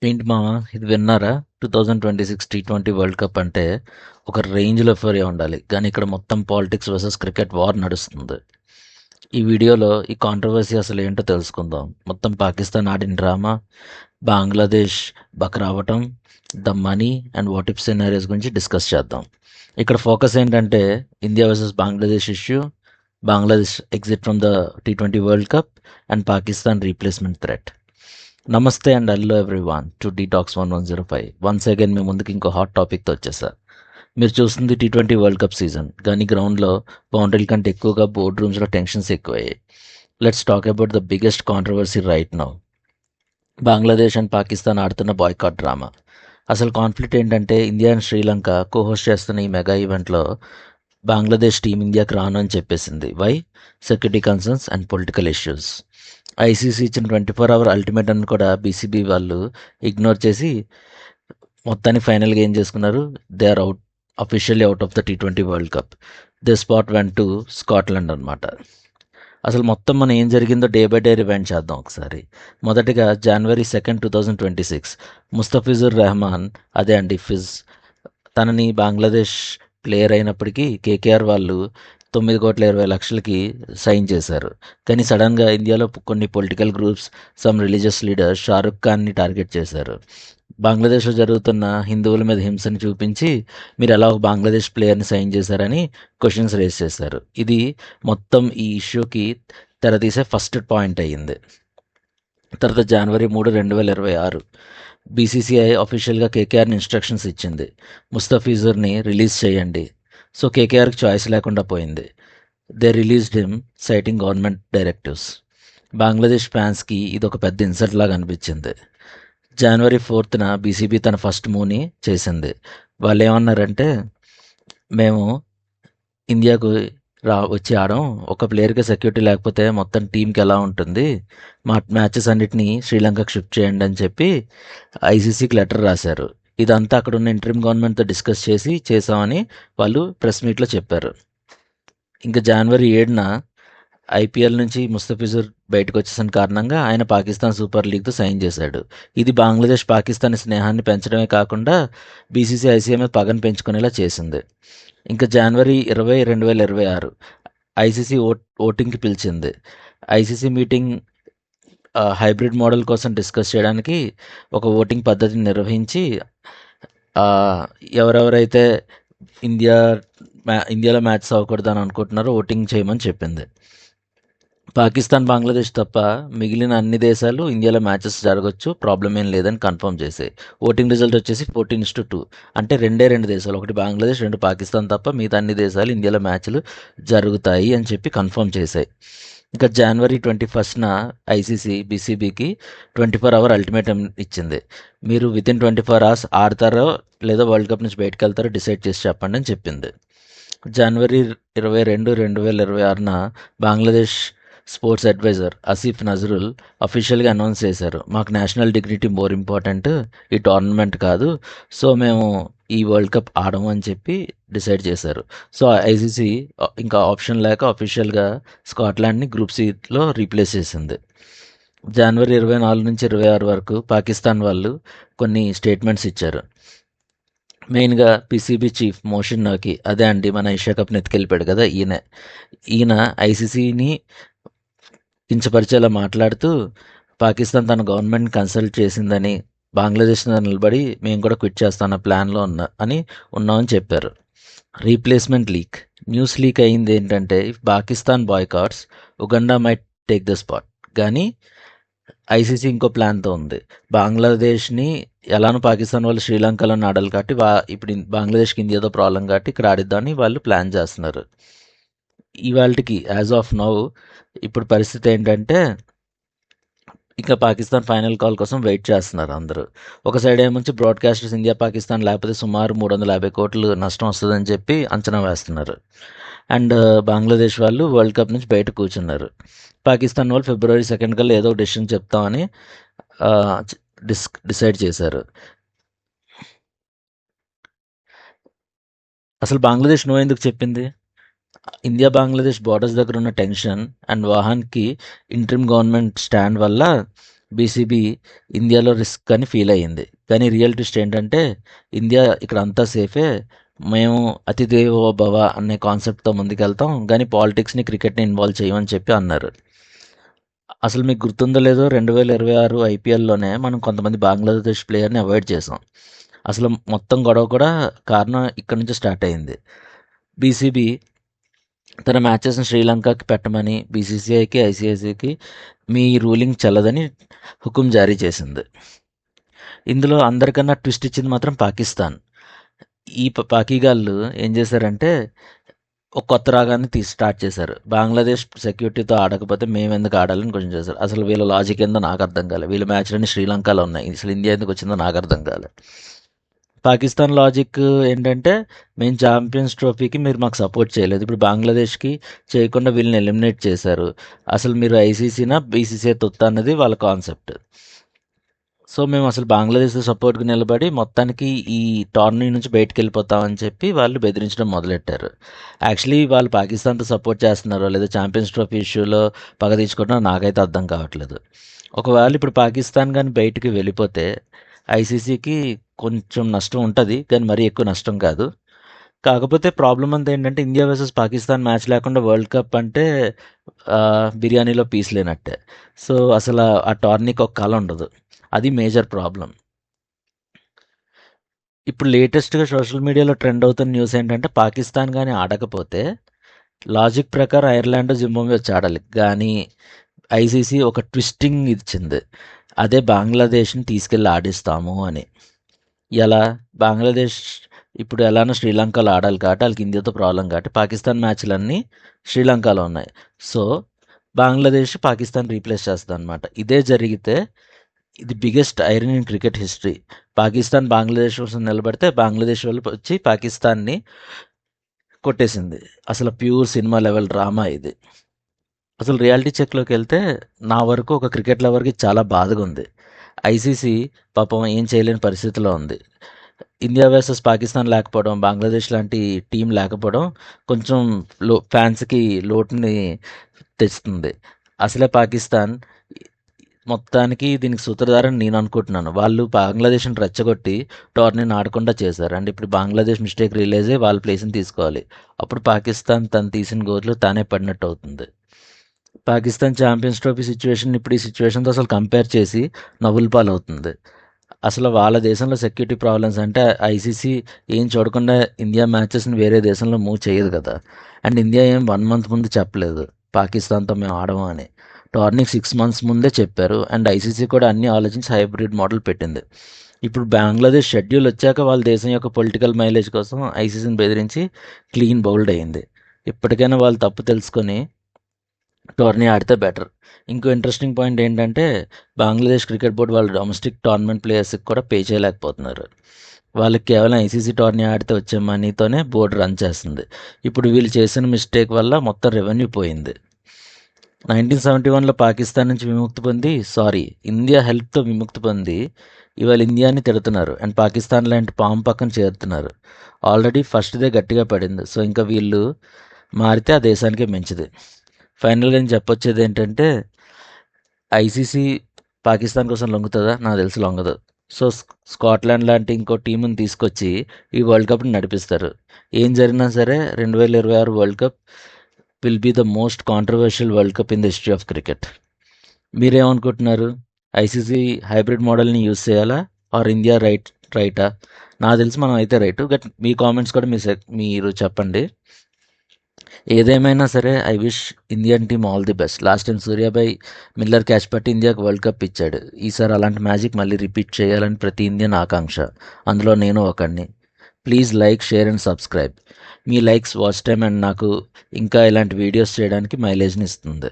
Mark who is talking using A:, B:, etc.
A: ఏంటి మావా ఇది విన్నారా? 2026 T20 వరల్డ్ కప్ అంటే ఒక రేంజ్లో ఎఫోరియా ఉండాలి, కానీ ఇక్కడ మొత్తం పాలిటిక్స్ వర్సెస్ క్రికెట్ వార్ నడుస్తుంది. ఈ వీడియోలో ఈ కాంట్రవర్సీ అసలు ఏంటో తెలుసుకుందాం. మొత్తం పాకిస్తాన్ ఆడిన డ్రామా, బంగ్లాదేశ్ బక్ రావటం, the money and what if scenarios గురించి డిస్కస్ చేద్దాం. ఇక్కడ ఫోకస్ ఏంటంటే India versus Bangladesh issue, Bangladesh exit from the T20 world cup and Pakistan replacement threat. నమస్తే and hello everyone to detox 1105. Once again మీ ముందుకి ఇంకో హాట్ టాపిక్తో వచ్చేసా. మీరు చూస్తుంది T20 వరల్డ్ కప్ సీజన్, కానీ గ్రౌండ్లో బౌండరీల కంటే ఎక్కువగా బోర్డ్ రూమ్స్లో టెన్షన్స్ ఎక్కువయ్యాయి. Let's talk about the biggest controversy right now, Bangladesh and Pakistan ఆడుతున్న బాయ్కాట్ డ్రామా. అసలు కాన్ఫ్లిక్ట్ ఏంటంటే ఇండియా అండ్ శ్రీలంక కోహోస్ట్ చేస్తున్న ఈ మెగా ఈవెంట్లో బంగ్లాదేశ్ టీం ఇండియాకి రాను అని చెప్పేసింది. Why? Security concerns and political issues. ICC ఇచ్చిన 24 hour అల్టిమేటం కూడా బీసీబీ వాళ్ళు ఇగ్నోర్ చేసి మొత్తాన్ని ఫైనల్గా ఏం చేసుకున్నారు? They are out, officially out of the T20 world cup. Their spot went to Scotland అనమాట. అసలు మొత్తం మనం ఏం జరిగిందో డే బై డే రివైండ్ చేద్దాం ఒకసారి. మొదటిగా January 2nd, 2026, ముస్తఫిజుర్ రెహమాన్, అదే అండి ఫిజ్, తనని బంగ్లాదేశ్ ప్లేయర్ అయినప్పటికీ కేకేఆర్ వాళ్ళు 9,20,00,000కి సైన్ చేశారు. కానీ సడన్గా ఇండియాలో కొన్ని political groups, some religious leaders Shahrukh ఖాన్ని టార్గెట్ చేశారు. బంగ్లాదేశ్లో జరుగుతున్న హిందువుల మీద హింసని చూపించి మీరు ఎలా ఒక బంగ్లాదేశ్ ప్లేయర్ని సైన్ చేశారని క్వశ్చన్స్ రేస్ చేశారు. ఇది మొత్తం ఈ ఇష్యూకి తెరతీసే ఫస్ట్ పాయింట్ అయ్యింది. తర్వాత January 3, 2026, బీసీసీఐ అఫీషియల్గా కేకేఆర్ని ఇన్స్ట్రక్షన్స్ ఇచ్చింది, ముస్తఫిజుర్ని రిలీజ్ చేయండి. సో కేకేఆర్కి చాయిస్ లేకుండా పోయింది. They released him citing government directives. Bangladesh ఫ్యాన్స్కి ఇది ఒక పెద్ద ఇన్సల్ట్ లాగా అనిపించింది. January 4th బీసీబీ తన ఫస్ట్ మూవ్ని చేసింది. వాళ్ళు ఏమన్నారంటే, మేము ఇండియాకు వచ్చి ఆడం, ఒక ప్లేయర్కి సెక్యూరిటీ లేకపోతే మొత్తం టీంకి ఎలా ఉంటుంది, మా మ్యాచెస్ అన్నిటినీ శ్రీలంకకు షిఫ్ట్ చేయండి అని చెప్పి ఐసీసీకి లెటర్ రాశారు. ఇదంతా అక్కడ ఉన్న ఇంటరిమ్ గవర్నమెంట్తో డిస్కస్ చేసి చేసామని వాళ్ళు ప్రెస్ మీట్లో చెప్పారు. ఇంకా January 7న ఐపీఎల్ నుంచి ముస్తఫిజుర్ బయటకు వచ్చేసిన కారణంగా ఆయన పాకిస్తాన్ సూపర్ లీగ్తో సైన్ చేశాడు. ఇది బంగ్లాదేశ్ పాకిస్తాన్ స్నేహాన్ని పెంచడమే కాకుండా బీసీసీ ఐసీఐ మీద పగను పెంచుకునేలా చేసింది. ఇంకా January 20, 2026, ఐసీసీ ఓటింగ్కి పిలిచింది. ఐసీసీ మీటింగ్ హైబ్రిడ్ మోడల్ కోసం డిస్కస్ చేయడానికి ఒక ఓటింగ్ పద్ధతిని నిర్వహించి ఎవరెవరైతే ఇండియాలో మ్యాచ్ అవ్వకూడదని అనుకుంటున్నారో ఓటింగ్ చేయమని చెప్పింది. పాకిస్తాన్, బంగ్లాదేశ్ తప్ప మిగిలిన అన్ని దేశాలు ఇండియాలో మ్యాచెస్ జరగచ్చు, ప్రాబ్లం ఏం లేదని కన్ఫర్మ్ చేసాయి. ఓటింగ్ రిజల్ట్ వచ్చేసి 14-2, అంటే రెండు దేశాలు, ఒకటి బంగ్లాదేశ్, రెండు పాకిస్తాన్ తప్ప మిగతా అన్ని దేశాలు ఇండియాలో మ్యాచ్లు జరుగుతాయి అని చెప్పి కన్ఫర్మ్ చేశాయి. ఇంకా January 21st ఐసీసీ బీసీబీకి 24 hour అల్టిమేటం ఇచ్చింది. మీరు వితిన్ 24 hours ఆడతారో లేదా వరల్డ్ కప్ నుంచి బయటకు వెళ్తారో డిసైడ్ చేసి చెప్పండి అని చెప్పింది. January 22, 2026, Bangladesh sports adviser Asif Nazrul అఫీషియల్గా అనౌన్స్ చేశారు, మాకు నేషనల్ డిగ్నిటీ మోర్ ఇంపార్టెంట్, ఈ టోర్నమెంట్ కాదు, సో మేము ఈ వరల్డ్ కప్ ఆడము అని చెప్పి డిసైడ్ చేశారు. సో ఐసీసీ ఇంకా ఆప్షన్ లేక అఫీషియల్గా స్కాట్లాండ్ని గ్రూప్ సిలో రీప్లేస్ చేసింది. January 24 నుంచి 26 వరకు పాకిస్తాన్ వాళ్ళు కొన్ని స్టేట్మెంట్స్ ఇచ్చారు. మెయిన్గా పీసీబీ చీఫ్ మోషన్ నకీ, అదే అండి మన ఏషియా కప్ని ఎత్తుకెళ్ళిపోయాడు కదా, ఈయన ఐసీసీని కించపరిచేలా మాట్లాడుతూ పాకిస్తాన్ తన గవర్నమెంట్ కన్సల్ట్ చేసిందని, బంగ్లాదేశ్ నిలబడి మేము కూడా క్విట్ చేస్తాన్న ప్లాన్లో ఉన్నామని చెప్పారు. రీప్లేస్మెంట్ లీక్, న్యూస్ లీక్ అయింది ఏంటంటే, if Pakistan boycotts, Uganda might take the spot. కానీ ఐసీసీ ఇంకో ప్లాన్తో ఉంది. బంగ్లాదేశ్ని ఎలానో పాకిస్తాన్ వాళ్ళు శ్రీలంకలో ఆడాలి కాబట్టి ఇప్పుడు బంగ్లాదేశ్కి ఇండియాతో ప్రాబ్లం కాబట్టి ఇక్కడ ఆడిద్దామని వాళ్ళు ప్లాన్ చేస్తున్నారు. ఇవాళకి యాజ్ ఆఫ్ నౌ ఇప్పుడు పరిస్థితి ఏంటంటే, ఇంకా పాకిస్తాన్ ఫైనల్ కాల్ కోసం వెయిట్ చేస్తున్నారు అందరూ. ఒక సైడ్ ఏముంచి బ్రాడ్కాస్టర్స్ ఇండియా పాకిస్తాన్ లేకపోతే సుమారు 350 కోట్లు నష్టం వస్తుందని చెప్పి అంచనా వేస్తున్నారు. అండ్ బంగ్లాదేశ్ వాళ్ళు వరల్డ్ కప్ నుంచి బయట కూర్చున్నారు. పాకిస్తాన్ వాళ్ళు February 2 కల్లా ఏదో ఒక డెసిషన్ చెప్తామని డిసైడ్ చేశారు. అసలు బంగ్లాదేశ్ నో ఎందుకు చెప్పింది? ఇండియా బంగ్లాదేశ్ బార్డర్స్ దగ్గర ఉన్న టెన్షన్ అండ్ వాహన్కి ఇంటరిమ్ గవర్నమెంట్ స్టాండ్ వల్ల బీసీబీ ఇండియాలో రిస్క్ అని ఫీల్ అయ్యింది. కానీ రియల్ ట్విస్ట్ ఏంటంటే ఇండియా ఇక్కడ అంతా సేఫే, మేము అతిదేవో భవ అనే కాన్సెప్ట్తో ముందుకెళ్తాం, కానీ పాలిటిక్స్ని క్రికెట్ని ఇన్వాల్వ్ చేయమని చెప్పి అన్నారు. అసలు మీకు గుర్తుందో లేదో 2026 ఐపీఎల్లోనే మనం కొంతమంది బంగ్లాదేశ్ ప్లేయర్ని అవాయిడ్ చేసాం. అసలు మొత్తం గొడవ కూడా కారణం ఇక్కడ నుంచి స్టార్ట్ అయింది. బీసీబీ తన మ్యాచెస్ని శ్రీలంకకి పెట్టమని బీసీసీఐకి ఐసీఐసీకి మీ రూలింగ్ చెల్లదని హుకుం జారీ చేసింది. ఇందులో అందరికన్నా ట్విస్ట్ ఇచ్చింది మాత్రం పాకిస్తాన్. ఈ పాకీగాళ్ళు ఏం చేశారంటే ఒక కొత్త రాగాన్ని స్టార్ట్ చేశారు. బంగ్లాదేశ్ సెక్యూరిటీతో ఆడకపోతే మేము ఎందుకు ఆడాలని క్వశ్చన్ చేశారు. అసలు వీళ్ళ లాజిక్ ఏందో నాకు అర్థం కాలేదు. వీళ్ళ మ్యాచ్లన్నీ శ్రీలంకలో ఉన్నాయి, అసలు ఇండియా ఎందుకు వచ్చిందో నాకు అర్థం కాలేదు. పాకిస్తాన్ లాజిక్ ఏంటంటే మేము ఛాంపియన్స్ ట్రోఫీకి మీరు మాకు సపోర్ట్ చేయలేదు, ఇప్పుడు బంగ్లాదేశ్కి చేయకుండా వీళ్ళని ఎలిమినేట్ చేశారు, అసలు మీరు ఐసీసీనా బీసీసీఐ తొత్త అన్నది వాళ్ళ కాన్సెప్ట్. సో మేము అసలు బంగ్లాదేశ్ సపోర్ట్కి నిలబడి మొత్తానికి ఈ టోర్నీ నుంచి బయటకు వెళ్ళిపోతామని చెప్పి వాళ్ళు బెదిరించడం మొదలెట్టారు. యాక్చువల్లీ వాళ్ళు పాకిస్తాన్తో సపోర్ట్ చేస్తున్నారో లేదా ఛాంపియన్స్ ట్రోఫీ ఇష్యూలో పగ తీసుకోవడం నాకైతే అర్థం కావట్లేదు. ఒకవేళ ఇప్పుడు పాకిస్తాన్ కానీ బయటికి వెళ్ళిపోతే ఐసీసీకి కొంచెం నష్టం ఉంటుంది, కానీ మరీ ఎక్కువ నష్టం కాదు. కాకపోతే ప్రాబ్లం అంతా ఏంటంటే ఇండియా వర్సెస్ పాకిస్తాన్ మ్యాచ్ లేకుండా వరల్డ్ కప్ అంటే బిర్యానీలో పీస్ లేనట్టే. సో అసలు ఆ టోర్నీకి ఒక కళ ఉండదు, అది మేజర్ ప్రాబ్లం. ఇప్పుడు లేటెస్ట్గా సోషల్ మీడియాలో ట్రెండ్ అవుతున్న న్యూస్ ఏంటంటే పాకిస్తాన్ కానీ ఆడకపోతే లాజిక్ ప్రకారం ఐర్లాండ్ జింబాబ్వే వచ్చి ఆడాలి, కానీ ఐసీసీ ఒక ట్విస్టింగ్ ఇచ్చింది, అదే బంగ్లాదేశ్ని తీసుకెళ్ళి ఆడిస్తాము అని. ఎలా బంగ్లాదేశ్ ఇప్పుడు ఎలానో శ్రీలంకలో ఆడాలి కాబట్టి వాళ్ళకి ఇండియాతో ప్రాబ్లం కాబట్టి పాకిస్తాన్ మ్యాచ్లన్నీ శ్రీలంకలో ఉన్నాయి. సో బంగ్లాదేశ్ పాకిస్తాన్ రీప్లేస్ చేస్తుంది అనమాట. ఇదే జరిగితే ఇది biggest iron in cricket history. Pakistan Bangladesh కోసం నిలబడితే బంగ్లాదేశ్ వాళ్ళు వచ్చి పాకిస్తాన్ని కొట్టేసింది. అసలు ప్యూర్ సినిమా లెవెల్ డ్రామా ఇది. అసలు రియాలిటీ చెక్లోకి వెళ్తే నా వరకు ఒక క్రికెట్ లవర్కి చాలా బాధగా ఉంది. ఐసీసీ పాపం ఏం చేయలేని పరిస్థితిలో ఉంది. ఇండియా వర్సెస్ పాకిస్తాన్ లేకపోవడం, బంగ్లాదేశ్ లాంటి టీం లేకపోవడం కొంచెం ఫ్యాన్స్కి లోటుని తెస్తుంది. అసలే పాకిస్తాన్ మొత్తానికి దీనికి సూత్రధారని నేను అనుకుంటున్నాను. వాళ్ళు బంగ్లాదేశ్ని రెచ్చగొట్టి టోర్నీని ఆడకుండా చేశారు. అండ్ ఇప్పుడు బంగ్లాదేశ్ మిస్టేక్ రిలీజ్ అయ్యి వాళ్ళ ప్లేస్ని తీసుకోవాలి. అప్పుడు పాకిస్తాన్ తను తీసిన గోర్లు తానే పడినట్టు అవుతుంది. పాకిస్తాన్ ఛాంపియన్స్ ట్రోఫీ సిచ్యువేషన్ ఇప్పుడు ఈ సిచ్యువేషన్తో అసలు కంపేర్ చేసి నవ్వుల పాలు అవుతుంది. అసలు వాళ్ళ దేశంలో సెక్యూరిటీ ప్రాబ్లమ్స్ అంటే ఐసీసీ ఏం చూడకుండా ఇండియా మ్యాచెస్ని వేరే దేశంలో మూవ్ చేయదు కదా. అండ్ ఇండియా ఏం 1 month ముందు చెప్పలేదు పాకిస్తాన్తో మేము ఆడము అని. టోర్నీకి 6 months ముందే చెప్పారు. అండ్ ఐసీసీ కూడా అన్ని ఆలోచించి హైబ్రిడ్ మోడల్ పెట్టింది. ఇప్పుడు బంగ్లాదేశ్ షెడ్యూల్ వచ్చాక వాళ్ళ దేశం యొక్క పొలిటికల్ మైలేజ్ కోసం ఐసీసీని బెదిరించి క్లీన్ బౌల్డ్ అయింది. ఇప్పటికైనా వాళ్ళు తప్పు తెలుసుకొని టోర్నీ ఆడితే బెటర్. ఇంకో ఇంట్రెస్టింగ్ పాయింట్ ఏంటంటే బంగ్లాదేశ్ క్రికెట్ బోర్డు వాళ్ళ డొమెస్టిక్ టోర్నమెంట్ ప్లేయర్స్కి కూడా పే చేయలేకపోతున్నారు. వాళ్ళకి కేవలం ఐసీసీ టోర్నీ ఆడితే వచ్చే మనీతోనే బోర్డు రన్ చేస్తుంది. ఇప్పుడు వీళ్ళు చేసిన మిస్టేక్ వల్ల మొత్తం రెవెన్యూ పోయింది. 1971లో పాకిస్తాన్ నుంచి విముక్తి పొంది ఇండియా హెల్ప్తో విముక్తి పొంది ఇవాళ ఇండియాని తిడుతున్నారు అండ్ పాకిస్తాన్ లాంటి పాము పక్కన చేరుతున్నారు. ఆల్రెడీ ఫస్ట్ డే గట్టిగా పడింది. సో ఇంకా వీళ్ళు మారితే ఆ దేశానికే మంచిది. ఫైనల్గా నేను చెప్పొచ్చేది ఏంటంటే ఐసీసీ పాకిస్తాన్ కోసం లొంగుతుందా? నాకు తెలిసి లొంగదు. సో స్కాట్లాండ్ లాంటి ఇంకో టీంని తీసుకొచ్చి ఈ వరల్డ్ కప్ని నడిపిస్తారు. ఏం జరిగినా సరే 2026 world cup will be the most controversial world cup in the history of cricket. మీరేమనుకుంటున్నారు? ఐసీసీ హైబ్రిడ్ మోడల్ని యూజ్ చేయాలా ఆర్ ఇండియా రైటా? నాకు తెలిసి మనం అయితే రైట్. బట్ మీ కామెంట్స్ కూడా మీరు చెప్పండి. ఏదేమైనా సరే I wish Indian team all the best. Last time Suryabhai Miller catch పట్టి ఇండియాకి వరల్డ్ కప్ ఇచ్చాడు. ఈసారి అలాంటి మ్యాజిక్ మళ్ళీ రిపీట్ చేయాలని ప్రతి ఇండియన్ ఆకాంక్ష. అందులో నేను ఒకడిని. Please like, share and subscribe. Me likes watch time and నాకు ఇంకా ఇలాంటి వీడియోస్ చేయడానికి మైలేజ్ని ఇస్తుంది.